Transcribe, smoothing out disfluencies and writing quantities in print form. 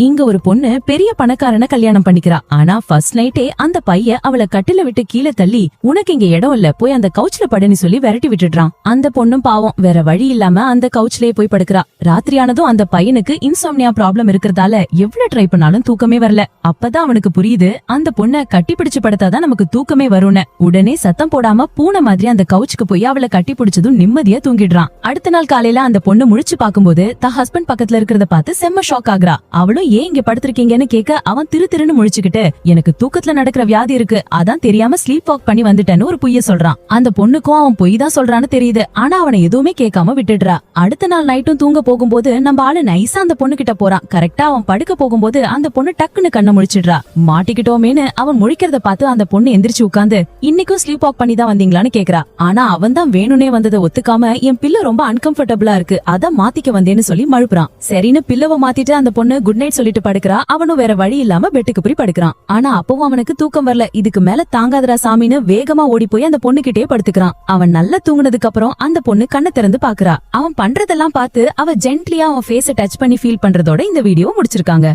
இங்க ஒரு பொண்ணு பெரிய பணக்காரன கல்யாணம் பண்ணிக்கிறா. ஆனா ஃபர்ஸ்ட் நைட்டே அந்த பையன் அவளை கட்டில விட்டு கீழே தள்ளி, உனக்கு இங்க இடம் இல்ல, போய் அந்த கவுச்ல படுன்னு சொல்லி விரட்டி விட்டுடுறான். அந்த பொண்ணும் பாவம் வேற வழி இல்லாம அந்த கவுச்லயே போய் படுக்கிறா. ராத்திரியானதும் அந்த பையனுக்கு இன்சோம்னியா ப்ராப்ளம் இருக்கிறதால எவ்வளவு ட்ரை பண்ணாலும் தூக்கமே வரல. அப்பதான் அவனுக்கு புரியுது, அந்த பொண்ணை கட்டி பிடிச்சு படுத்தாதான் நமக்கு தூக்கமே வரும்னு. உடனே சத்தம் போடாம பூனை மாதிரி அந்த கவுச்சுக்கு போய் அவளை கட்டி பிடிச்சதும் நிம்மதியா தூங்கிடுறான். அடுத்த நாள் காலையில அந்த பொண்ணு முழிச்சு பாக்கும்போது தான் ஹஸ்பண்ட் பக்கத்துல இருக்கிறத பார்த்து செம்ம ஷாக் ஆகுறா. அவளும் ஏன் இங்க படுத்திருக்கீங்கன்னு கேட்க அவன் திருன்னு முழிச்சுக்கிட்டு, எனக்கு தூக்கத்துல நடக்கிற வியாதி இருக்கு, அதான் தெரியாம ஸ்லீப் வாக் பண்ணி வந்துட்டேன்னு ஒரு பொய்ய சொல்றான். அந்த பொண்ணுக்கும் அவன் பொய் தான் சொல்றான்னு தெரியுது. ஆனா அவனை எதுவுமே கேட்காம விட்டுடுறா. அடுத்த நாள் நைட்டும் தூங்க போகும்போது நம்ம ஆளு நைஸா அந்த பொண்ணு கிட்ட போறான். கரெக்டா அவன் படுக்க போகும்போது அந்த பொண்ணு டக்குன்னு கண்ணை முழிச்சிடுறா. மாட்டிக்கிட்டோமேனு அவன் முழிக்கிறத பார்த்து அந்த பொண்ணு எந்திரிச்சு உட்காந்து, இன்னைக்கும் ஸ்லீப் வாக் பண்ணி தான் வந்தீங்களான்னு கேக்குறா. ஆனா அவன் தான் வேணும்னே வந்ததை ஒத்துக்காம, என் பிள்ளை ரொம்ப அன்கம்ஃபர்டபிளா இருக்கு, அதான் மாத்திக்க வந்தேன்னு சொல்லி மழுப்புறான். சரின்னு பில்லவை மாத்திட்டு அந்த பொண்ணு குட் நைட் சொல்லிட்டு படுக்கிறா. அவனும் வேற வழி இல்லாம பெட்டுக்கு போய் படுக்கிறான். ஆனா அப்பவும் அவனுக்கு தூக்கம் வரல. இதுக்கு மேல தாங்காதரா சாமின்னு வேகமா ஓடி போய் அந்த பொண்ணு கிட்டே படுத்துக்கிறான். அவன் நல்லா தூங்குனதுக்கு அப்புறம் அந்த பொண்ணு கண்ணை திறந்து பாக்குறா. அவன் பண்றதெல்லாம் பார்த்து அவ ஜென்ட்லியா அவன் ஃபேஸ டச் பண்ணி ஃபீல் பண்றதோட இந்த வீடியோ முடிச்சிருக்காங்க.